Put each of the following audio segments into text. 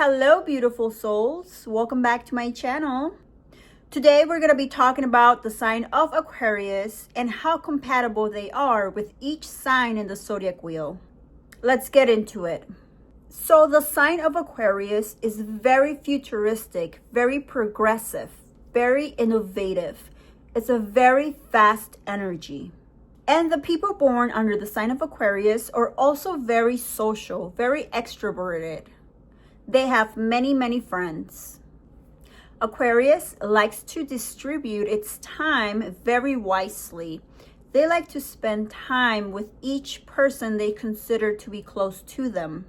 Hello, beautiful souls. Welcome back to my channel. Today, we're going to be talking about the sign of Aquarius and how compatible they are with each sign in the zodiac wheel. Let's get into it. So the sign of Aquarius is very futuristic, very progressive, very innovative. It's a very fast energy. And the people born under the sign of Aquarius are also very social, very extroverted. They have many friends. Aquarius likes to distribute its time very wisely. They like to spend time with each person they consider to be close to them.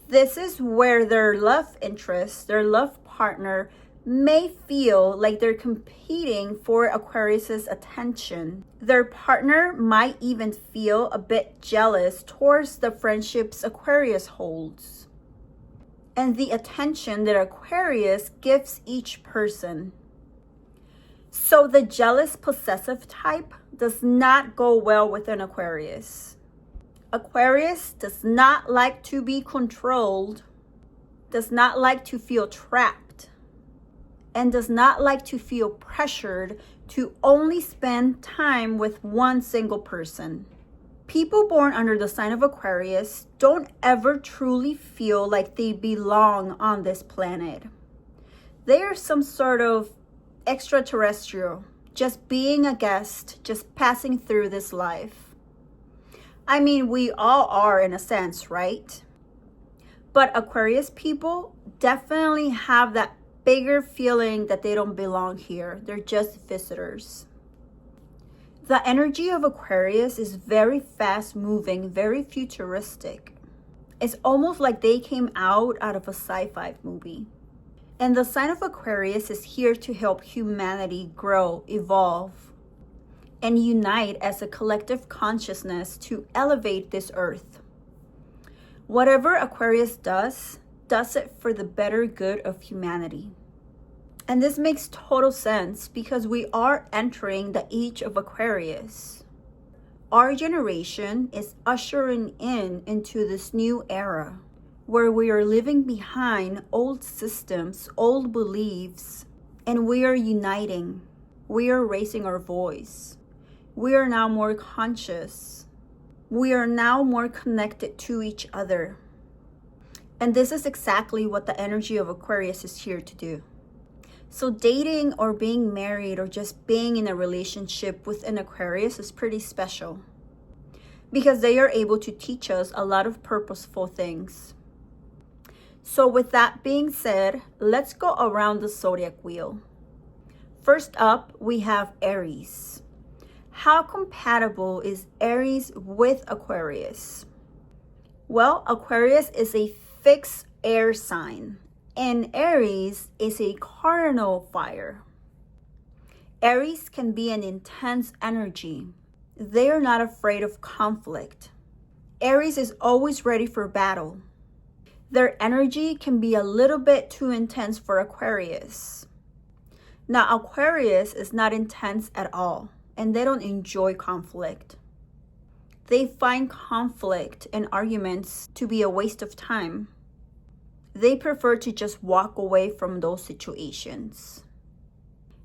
This is where their love interest, their love partner, may feel like they're competing for Aquarius's attention. Their partner might even feel a bit jealous towards the friendships Aquarius holds and the attention that Aquarius gives each person. So the jealous possessive type does not go well with an Aquarius. Aquarius does not like to be controlled, does not like to feel trapped, and does not like to feel pressured to only spend time with one single person. People born under the sign of Aquarius don't ever truly feel like they belong on this planet. They are some sort of extraterrestrial, just being a guest, just passing through this life. I mean, we all are in a sense, right? But Aquarius people definitely have that bigger feeling that they don't belong here. They're just visitors. The energy of Aquarius is very fast moving, very futuristic. It's almost like they came out of a sci-fi movie. And the sign of Aquarius is here to help humanity grow, evolve, and unite as a collective consciousness to elevate this earth. Whatever Aquarius does it for the better good of humanity. And this makes total sense because we are entering the age of Aquarius. Our generation is ushering into this new era where we are leaving behind old systems, old beliefs, and we are uniting. We are raising our voice. We are now more conscious. We are now more connected to each other. And this is exactly what the energy of Aquarius is here to do. So dating or being married or just being in a relationship with an Aquarius is pretty special because they are able to teach us a lot of purposeful things. So with that being said, let's go around the zodiac wheel. First up, we have Aries. How compatible is Aries with Aquarius? Well, Aquarius is a fixed air sign, and Aries is a cardinal fire. Aries can be an intense energy. They are not afraid of conflict. Aries is always ready for battle. Their energy can be a little bit too intense for Aquarius. Now, Aquarius is not intense at all, and they don't enjoy conflict. They find conflict and arguments to be a waste of time. They prefer to just walk away from those situations.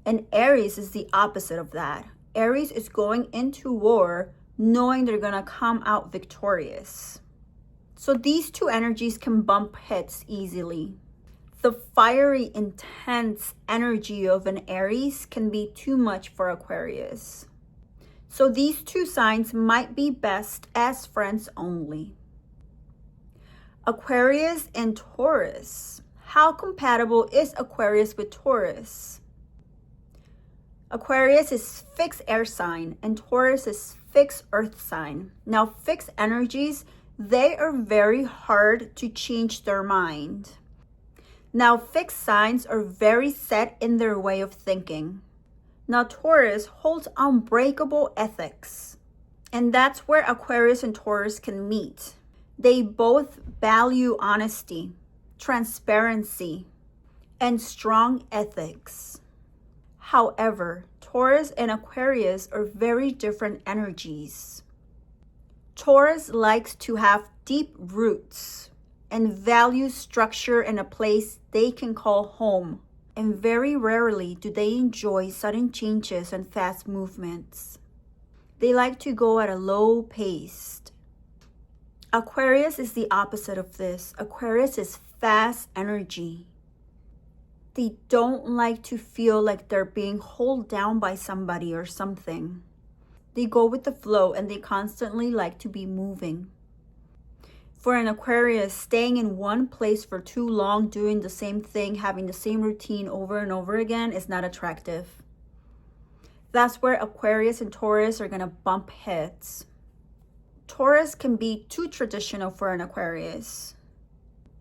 And Aries is the opposite of that. Aries is going into war knowing they're going to come out victorious. So these two energies can bump heads easily. The fiery, intense energy of an Aries can be too much for Aquarius. So these two signs might be best as friends only. Aquarius and Taurus. How compatible is Aquarius with Taurus? Aquarius is fixed air sign and Taurus is fixed earth sign. Now, fixed energies, they are very hard to change their mind. Now, fixed signs are very set in their way of thinking. Now, Taurus holds unbreakable ethics, and that's where Aquarius and Taurus can meet. They both value honesty, transparency, and strong ethics. However, Taurus and Aquarius are very different energies. Taurus likes to have deep roots and value structure and a place they can call home. And very rarely do they enjoy sudden changes and fast movements. They like to go at a low pace. Aquarius is the opposite of this. Aquarius is fast energy. They don't like to feel like they're being held down by somebody or something. They go with the flow and they constantly like to be moving. For an Aquarius, staying in one place for too long, doing the same thing, having the same routine over and over again is not attractive. That's where Aquarius and Taurus are going to bump heads. Taurus can be too traditional for an Aquarius.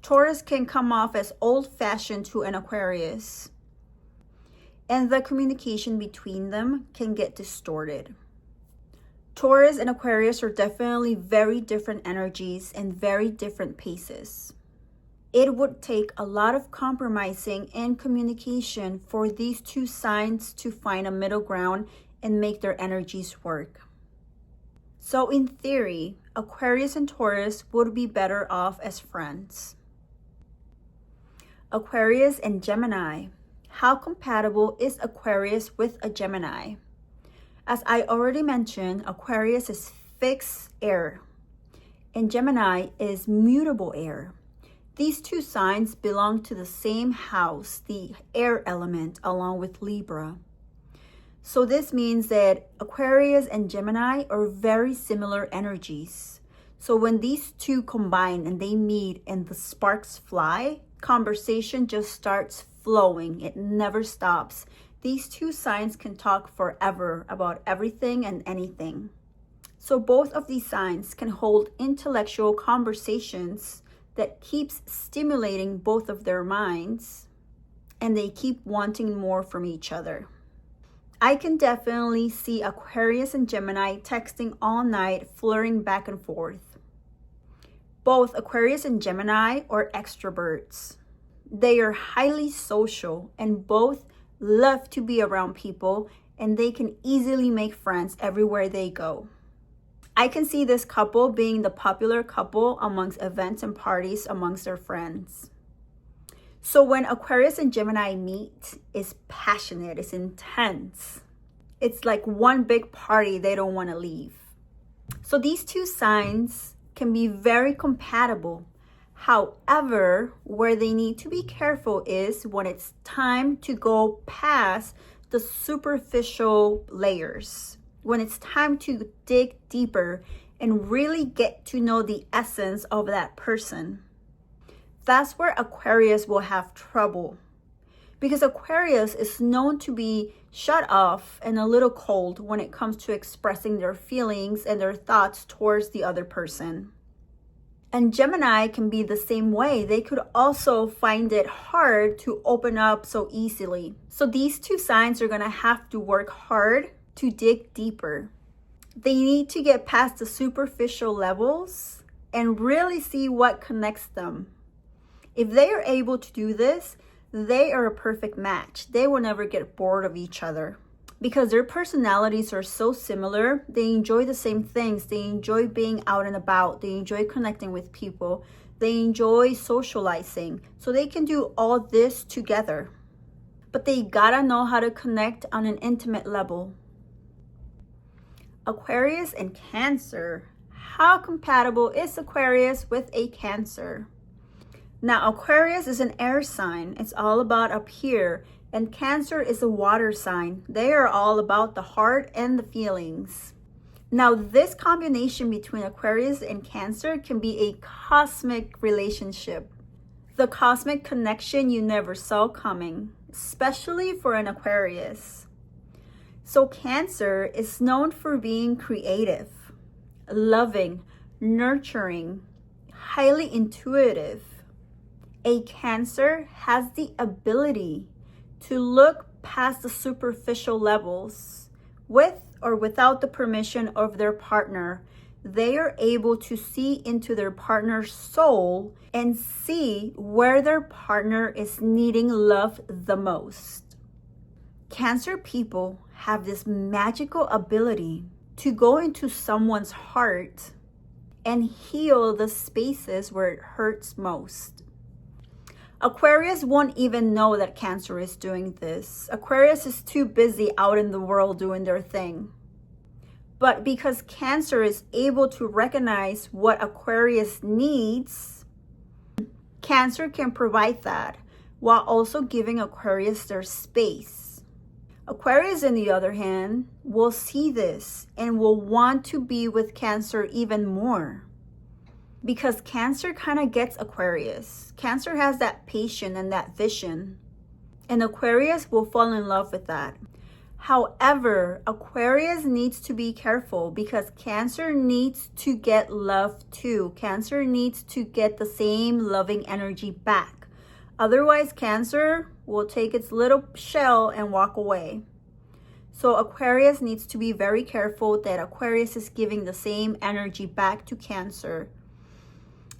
Taurus can come off as old-fashioned to an Aquarius. And the communication between them can get distorted. Taurus and Aquarius are definitely very different energies and very different paces. It would take a lot of compromising and communication for these two signs to find a middle ground and make their energies work. So in theory, Aquarius and Taurus would be better off as friends. Aquarius and Gemini. How compatible is Aquarius with a Gemini? As I already mentioned, Aquarius is fixed air, and Gemini is mutable air. These two signs belong to the same house, the air element, along with Libra. So this means that Aquarius and Gemini are very similar energies. So when these two combine and they meet and the sparks fly, conversation just starts flowing. It never stops. These two signs can talk forever about everything and anything. So both of these signs can hold intellectual conversations that keeps stimulating both of their minds, and they keep wanting more from each other. I can definitely see Aquarius and Gemini texting all night, flirting back and forth. Both Aquarius and Gemini are extroverts. They are highly social and both love to be around people, and they can easily make friends everywhere they go. I can see this couple being the popular couple amongst events and parties amongst their friends. So when Aquarius and Gemini meet, it's passionate, it's intense. It's like one big party they don't want to leave. So these two signs can be very compatible. However, where they need to be careful is when it's time to go past the superficial layers, when it's time to dig deeper and really get to know the essence of that person. That's where Aquarius will have trouble, because Aquarius is known to be shut off and a little cold when it comes to expressing their feelings and their thoughts towards the other person. And Gemini can be the same way. They could also find it hard to open up so easily. So these two signs are going to have to work hard to dig deeper. They need to get past the superficial levels and really see what connects them. If they are able to do this, they are a perfect match. They will never get bored of each other. Because their personalities are so similar, they enjoy the same things. They enjoy being out and about. They enjoy connecting with people. They enjoy socializing. So they can do all this together. But they gotta know how to connect on an intimate level. Aquarius and Cancer. How compatible is Aquarius with a Cancer? Now, Aquarius is an air sign. It's all about up here. And Cancer is a water sign. They are all about the heart and the feelings. Now, this combination between Aquarius and Cancer can be a cosmic relationship. The cosmic connection you never saw coming, especially for an Aquarius. So Cancer is known for being creative, loving, nurturing, highly intuitive. A Cancer has the ability to look past the superficial levels. With or without the permission of their partner, they are able to see into their partner's soul and see where their partner is needing love the most. Cancer people have this magical ability to go into someone's heart and heal the spaces where it hurts most. Aquarius won't even know that Cancer is doing this. Aquarius is too busy out in the world doing their thing. But because Cancer is able to recognize what Aquarius needs, Cancer can provide that while also giving Aquarius their space. Aquarius, on the other hand, will see this and will want to be with Cancer even more. Because Cancer kind of gets Aquarius. Cancer has that patience and that vision. And Aquarius will fall in love with that. However, Aquarius needs to be careful because Cancer needs to get love too. Cancer needs to get the same loving energy back. Otherwise, Cancer will take its little shell and walk away. So Aquarius needs to be very careful that Aquarius is giving the same energy back to Cancer.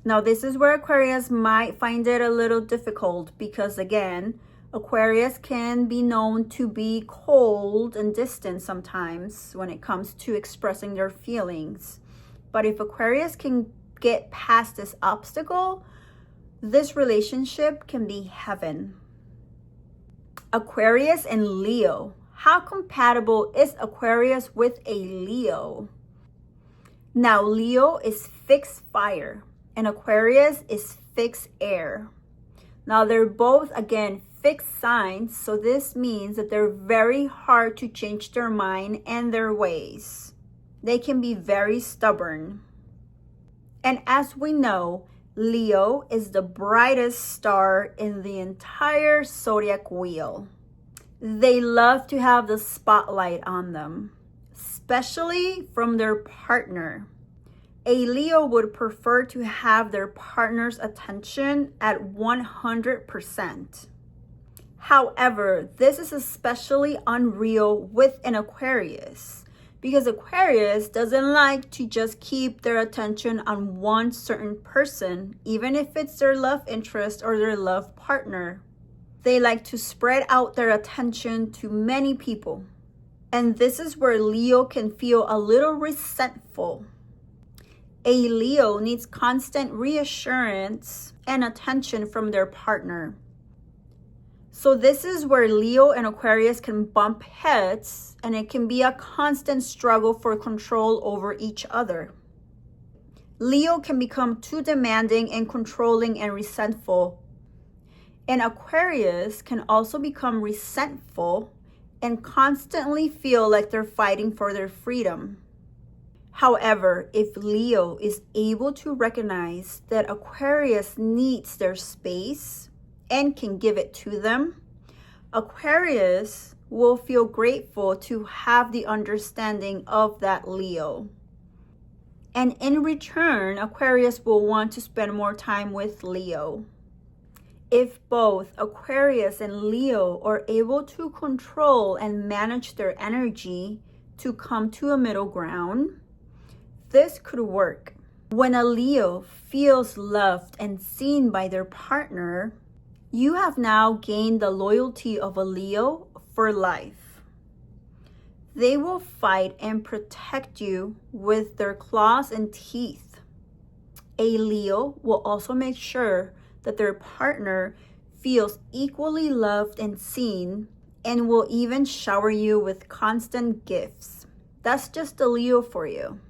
Now, this is where Aquarius might find it a little difficult because, again, Aquarius can be known to be cold and distant sometimes when it comes to expressing their feelings. But if Aquarius can get past this obstacle, this relationship can be heaven. Aquarius and Leo. How compatible is Aquarius with a Leo? Now, Leo is fixed fire and Aquarius is fixed air. Now, they're both, again, fixed signs, so this means that they're very hard to change their mind and their ways. They can be very stubborn. And as we know, Leo is the brightest star in the entire zodiac wheel. They love to have the spotlight on them, especially from their partner. A Leo would prefer to have their partner's attention at 100%. However, this is especially unreal with an Aquarius because Aquarius doesn't like to just keep their attention on one certain person, even if it's their love interest or their love partner. They like to spread out their attention to many people. And this is where Leo can feel a little resentful. A Leo needs constant reassurance and attention from their partner. So this is where Leo and Aquarius can bump heads, and it can be a constant struggle for control over each other. Leo can become too demanding and controlling and resentful. And Aquarius can also become resentful and constantly feel like they're fighting for their freedom. However, if Leo is able to recognize that Aquarius needs their space and can give it to them, Aquarius will feel grateful to have the understanding of that Leo. And in return, Aquarius will want to spend more time with Leo. If both Aquarius and Leo are able to control and manage their energy to come to a middle ground, this could work. When a Leo feels loved and seen by their partner, you have now gained the loyalty of a Leo for life. They will fight and protect you with their claws and teeth. A Leo will also make sure that their partner feels equally loved and seen and will even shower you with constant gifts. That's just a Leo for you.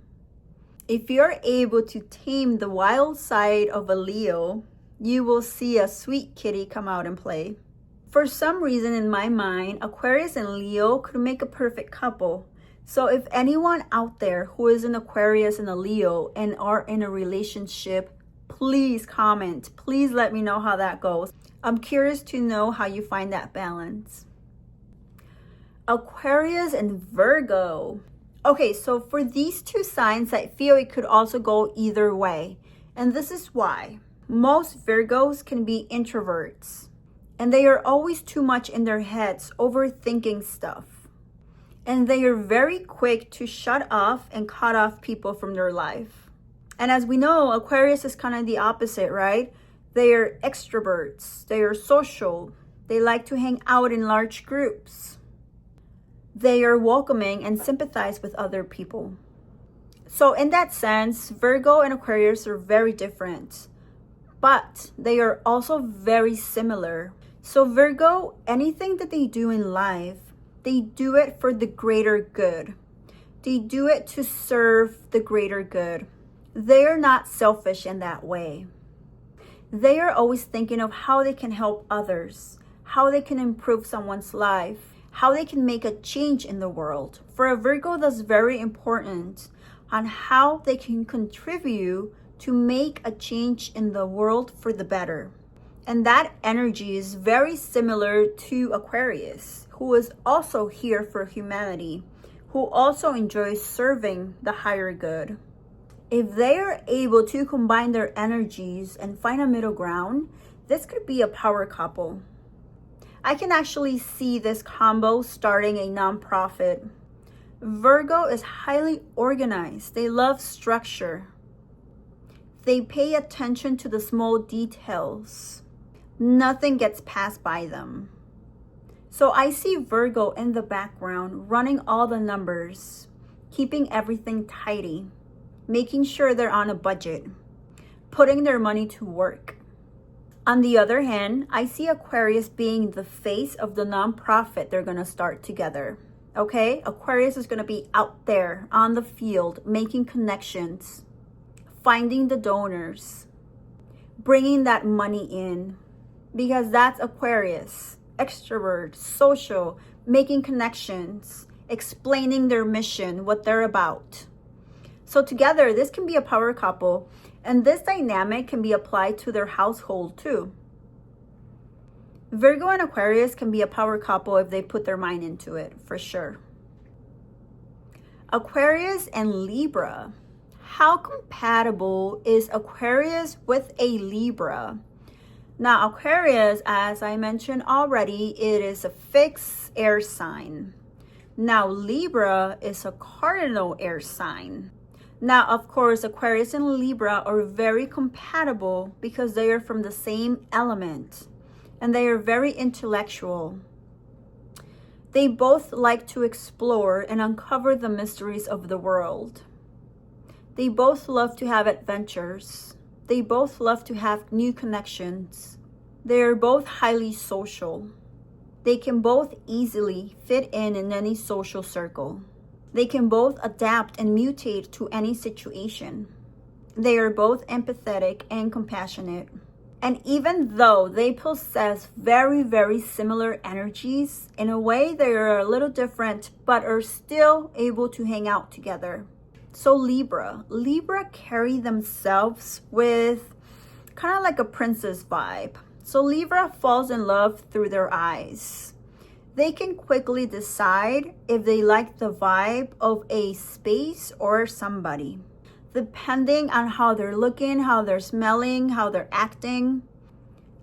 If you're able to tame the wild side of a Leo, you will see a sweet kitty come out and play. For some reason in my mind, Aquarius and Leo could make a perfect couple. So if anyone out there who is an Aquarius and a Leo and are in a relationship, please comment. Please let me know how that goes. I'm curious to know how you find that balance. Aquarius and Virgo. Okay, so for these two signs, I feel it could also go either way. And this is why. Most Virgos can be introverts. And they are always too much in their heads, overthinking stuff. And they are very quick to shut off and cut off people from their life. And as we know, Aquarius is kind of the opposite, right? They are extroverts. They are social. They like to hang out in large groups. They are welcoming and sympathize with other people. So in that sense, Virgo and Aquarius are very different, but they are also very similar. So Virgo, anything that they do in life, they do it for the greater good. They do it to serve the greater good. They are not selfish in that way. They are always thinking of how they can help others, how they can improve someone's life, how they can make a change in the world. For a Virgo, that's very important on how they can contribute to make a change in the world for the better. And that energy is very similar to Aquarius, who is also here for humanity, who also enjoys serving the higher good. If they are able to combine their energies and find a middle ground, this could be a power couple. I can actually see this combo starting a nonprofit. Virgo is highly organized. They love structure. They pay attention to the small details. Nothing gets passed by them. So I see Virgo in the background running all the numbers, keeping everything tidy, making sure they're on a budget, putting their money to work. On the other hand, I see Aquarius being the face of the nonprofit they're going to start together. Okay? Aquarius is going to be out there on the field, making connections, finding the donors, bringing that money in. Because that's Aquarius, extrovert, social, making connections, explaining their mission, what they're about. So together, this can be a power couple, and this dynamic can be applied to their household too. Virgo and Aquarius can be a power couple if they put their mind into it, for sure. Aquarius and Libra. How compatible is Aquarius with a Libra? Now, Aquarius, as I mentioned already, it is a fixed air sign. Now, Libra is a cardinal air sign. Now, of course, Aquarius and Libra are very compatible because they are from the same element and they are very intellectual. They both like to explore and uncover the mysteries of the world. They both love to have adventures. They both love to have new connections. They are both highly social. They can both easily fit in any social circle. They can both adapt and mutate to any situation. They are both empathetic and compassionate. And even though they possess very, very similar energies, in a way they are a little different, but are still able to hang out together. So Libra carry themselves with kind of like a princess vibe. So Libra falls in love through their eyes. They can quickly decide if they like the vibe of a space or somebody, depending on how they're looking, how they're smelling, how they're acting.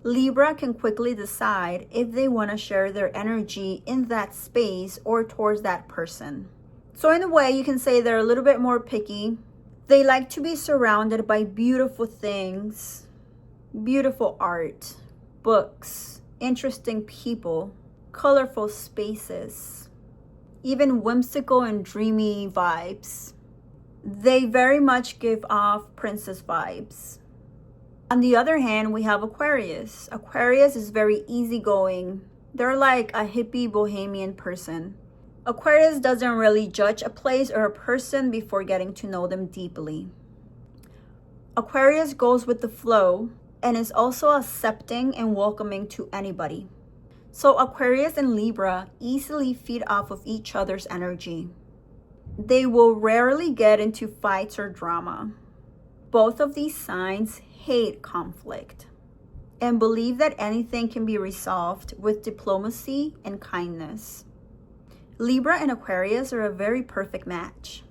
Libra can quickly decide if they want to share their energy in that space or towards that person. So in a way, you can say they're a little bit more picky. They like to be surrounded by beautiful things, beautiful art, books, interesting people, colorful spaces, even whimsical and dreamy vibes. They very much give off princess vibes. On the other hand, we have Aquarius. Aquarius is very easygoing. They're like a hippie bohemian person. Aquarius doesn't really judge a place or a person before getting to know them deeply. Aquarius goes with the flow and is also accepting and welcoming to anybody. So Aquarius and Libra easily feed off of each other's energy. They will rarely get into fights or drama. Both of these signs hate conflict and believe that anything can be resolved with diplomacy and kindness. Libra and Aquarius are a very perfect match.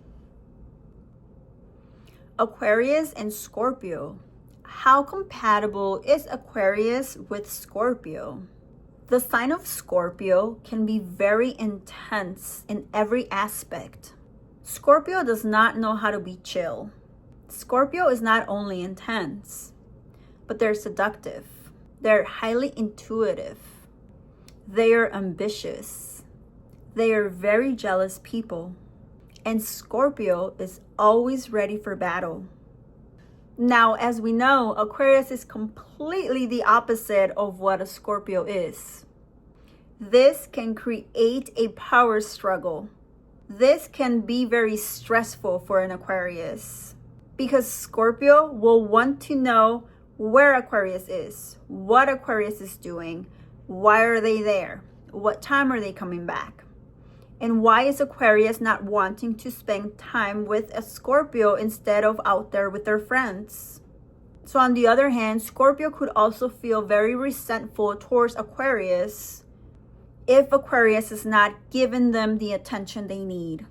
Aquarius and Scorpio. How compatible is Aquarius with Scorpio? The sign of Scorpio can be very intense in every aspect. Scorpio does not know how to be chill. Scorpio is not only intense, but they're seductive. They're highly intuitive. They are ambitious. They are very jealous people. And Scorpio is always ready for battle. Now, as we know, Aquarius is completely the opposite of what a Scorpio is. This can create a power struggle. This can be very stressful for an Aquarius because Scorpio will want to know where Aquarius is, what Aquarius is doing, why are they there, what time are they coming back, and why is Aquarius not wanting to spend time with a Scorpio instead of out there with their friends. So on the other hand, Scorpio could also feel very resentful towards Aquarius if Aquarius is not giving them the attention they need.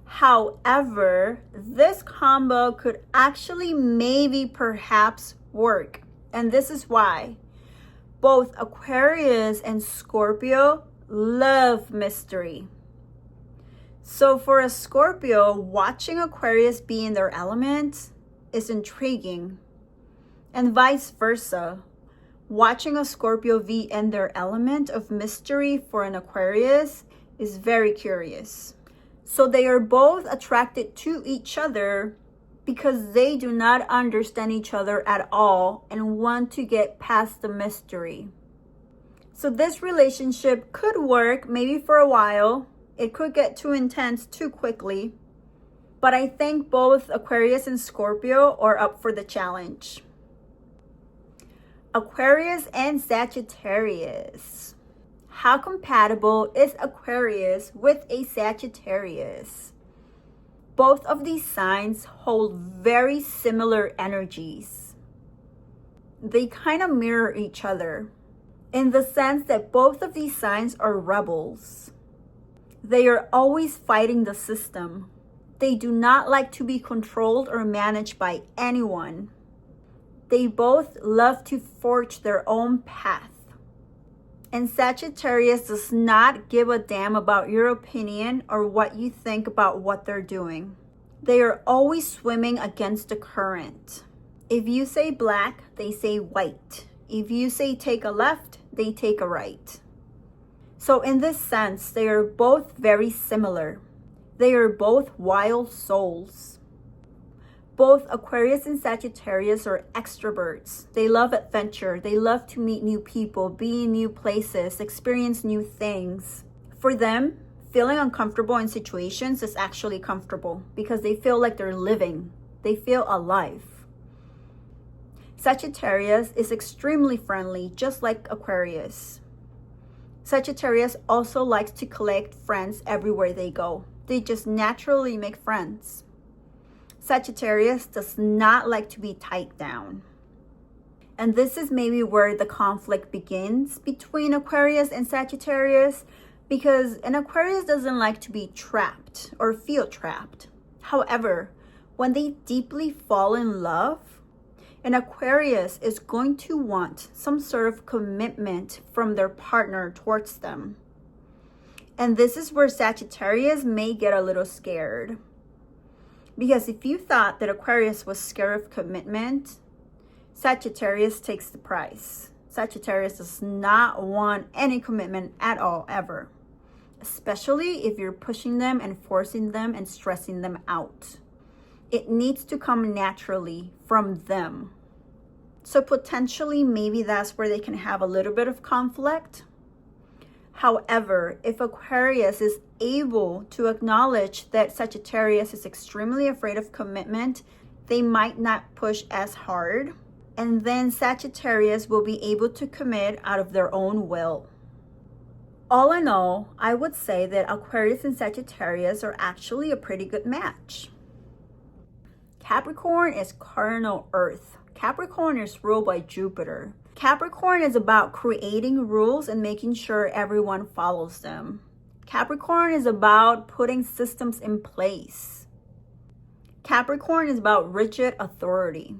However, this combo could actually maybe perhaps work. And this is why. Both Aquarius and Scorpio love mystery. So for a Scorpio, watching Aquarius be in their element is intriguing. And vice versa. Watching a Scorpio be in their element of mystery for an Aquarius is very curious. So they are both attracted to each other because they do not understand each other at all and want to get past the mystery. So this relationship could work maybe for a while. It could get too intense too quickly. But I think both Aquarius and Scorpio are up for the challenge. Aquarius and Sagittarius. How compatible is Aquarius with a Sagittarius? Both of these signs hold very similar energies. They kind of mirror each other in the sense that both of these signs are rebels. They are always fighting the system. They do not like to be controlled or managed by anyone. They both love to forge their own path. And Sagittarius does not give a damn about your opinion or what you think about what they're doing. They are always swimming against the current. If you say black, they say white. If you say take a left, they take a right. So in this sense, they are both very similar. They are both wild souls. Both Aquarius and Sagittarius are extroverts. They love adventure. They love to meet new people, be in new places, experience new things. For them, feeling uncomfortable in situations is actually comfortable because they feel like they're living. They feel alive. Sagittarius is extremely friendly, just like Aquarius. Sagittarius also likes to collect friends everywhere they go. They just naturally make friends. Sagittarius does not like to be tied down. And this is maybe where the conflict begins between Aquarius and Sagittarius, because an Aquarius doesn't like to be trapped or feel trapped. However, when they deeply fall in love, an Aquarius is going to want some sort of commitment from their partner towards them. And this is where Sagittarius may get a little scared. Because if you thought that Aquarius was scared of commitment, Sagittarius takes the prize. Sagittarius does not want any commitment at all, ever. Especially if you're pushing them and forcing them and stressing them out. It needs to come naturally from them. So potentially, maybe that's where they can have a little bit of conflict. However, if Aquarius is able to acknowledge that Sagittarius is extremely afraid of commitment, they might not push as hard. And then Sagittarius will be able to commit out of their own will. All in all, I would say that Aquarius and Sagittarius are actually a pretty good match. Capricorn is cardinal Earth. Capricorn is ruled by Jupiter. Capricorn is about creating rules and making sure everyone follows them. Capricorn is about putting systems in place. Capricorn is about rigid authority.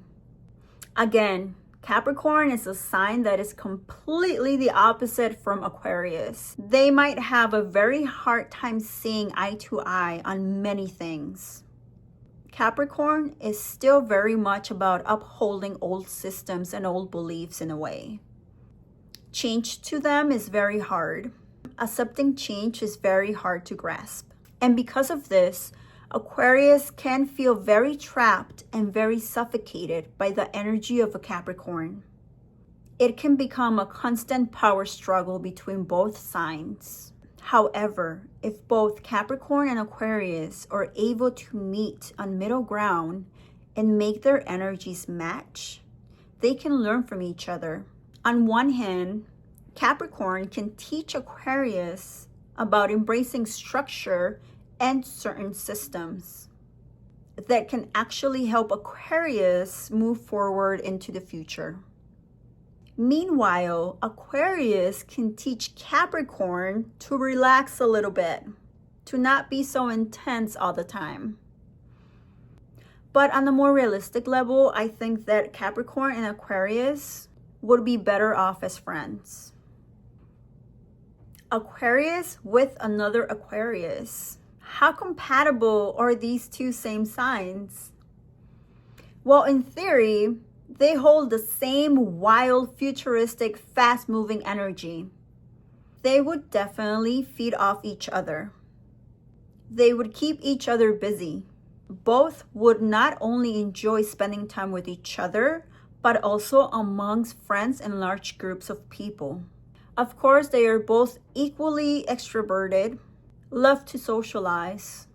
Again, Capricorn is a sign that is completely the opposite from Aquarius. They might have a very hard time seeing eye to eye on many things. Capricorn is still very much about upholding old systems and old beliefs in a way. Change to them is very hard. Accepting change is very hard to grasp. And because of this, Aquarius can feel very trapped and very suffocated by the energy of a Capricorn. It can become a constant power struggle between both signs. However, if both Capricorn and Aquarius are able to meet on middle ground and make their energies match, they can learn from each other. On one hand, Capricorn can teach Aquarius about embracing structure and certain systems that can actually help Aquarius move forward into the future. Meanwhile, Aquarius can teach Capricorn to relax a little bit, to not be so intense all the time. But on a more realistic level, I think that Capricorn and Aquarius would be better off as friends. Aquarius with another Aquarius. How compatible are these two same signs? Well, in theory, they hold the same wild, futuristic, fast-moving energy. They would definitely feed off each other. They would keep each other busy. Both would not only enjoy spending time with each other, but also amongst friends and large groups of people. Of course, they are both equally extroverted, love to socialize,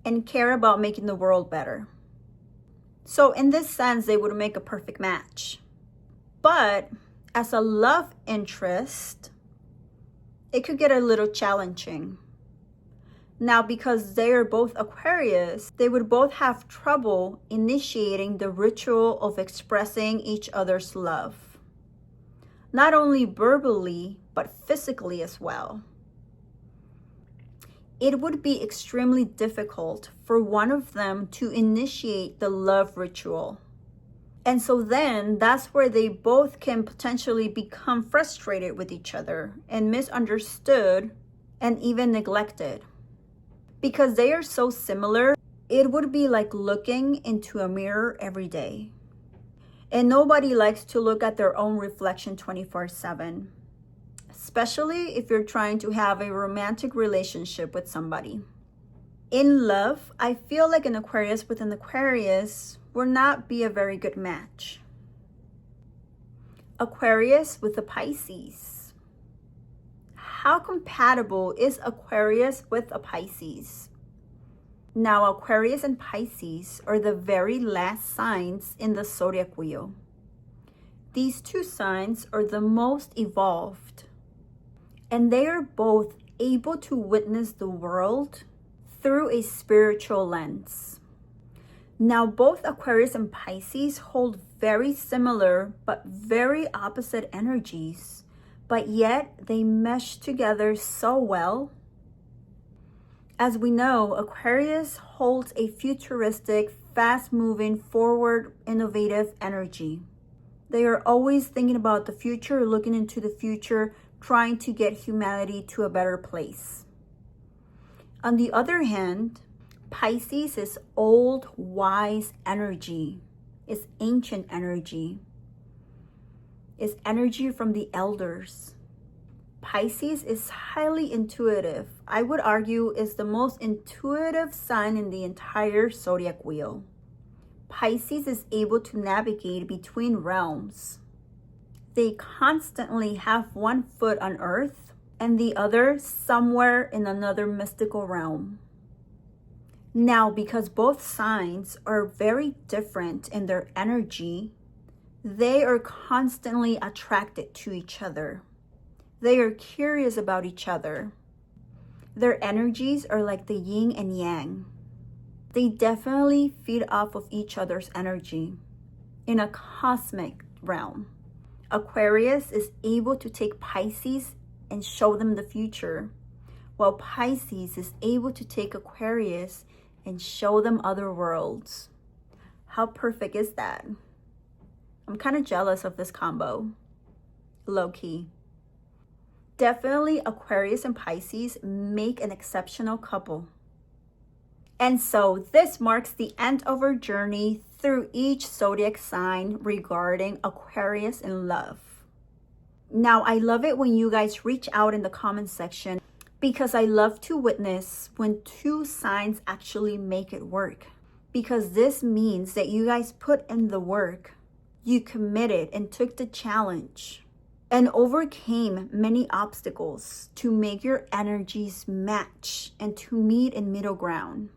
and care about making the world better. So in this sense, they would make a perfect match. But as a love interest, it could get a little challenging. Now, because they are both Aquarius, they would both have trouble initiating the ritual of expressing each other's love. Not only verbally, but physically as well. It would be extremely difficult for one of them to initiate the love ritual. And so then that's where they both can potentially become frustrated with each other and misunderstood and even neglected. Because they are so similar, it would be like looking into a mirror every day. And nobody likes to look at their own reflection 24/7. Especially if you're trying to have a romantic relationship with somebody. In love, I feel like an Aquarius with an Aquarius would not be a very good match. Aquarius with a Pisces. How compatible is Aquarius with a Pisces? Now, Aquarius and Pisces are the very last signs in the zodiac wheel. These two signs are the most evolved. And they are both able to witness the world through a spiritual lens. Now, both Aquarius and Pisces hold very similar but very opposite energies, but yet they mesh together so well. As we know, Aquarius holds a futuristic, fast-moving, forward, innovative energy. They are always thinking about the future, looking into the future, trying to get humanity to a better place. On the other hand, Pisces is old, wise energy. It's ancient energy. It's energy from the elders. Pisces is highly intuitive. I would argue is the most intuitive sign in the entire zodiac wheel. Pisces is able to navigate between realms. They constantly have one foot on Earth and the other somewhere in another mystical realm. Now, because both signs are very different in their energy, they are constantly attracted to each other. They are curious about each other. Their energies are like the yin and yang. They definitely feed off of each other's energy in a cosmic realm. Aquarius is able to take Pisces and show them the future, while Pisces is able to take Aquarius and show them other worlds. How perfect is that? I'm kind of jealous of this combo, low-key. Definitely Aquarius and Pisces make an exceptional couple. And so this marks the end of our journey through each zodiac sign regarding Aquarius in love. Now, I love it when you guys reach out in the comment section because I love to witness when two signs actually make it work. Because this means that you guys put in the work, you committed and took the challenge and overcame many obstacles to make your energies match and to meet in middle ground.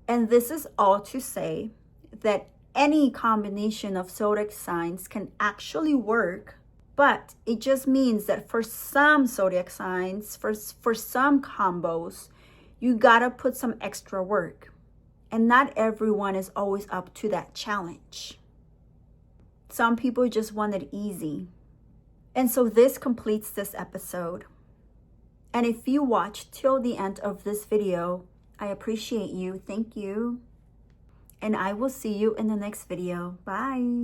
And this is all to say that any combination of zodiac signs can actually work, but it just means that for some zodiac signs, for some combos, you gotta put some extra work. And not everyone is always up to that challenge. Some people just want it easy. And so this completes this episode. And if you watched till the end of this video, I appreciate you. Thank you. And I will see you in the next video. Bye.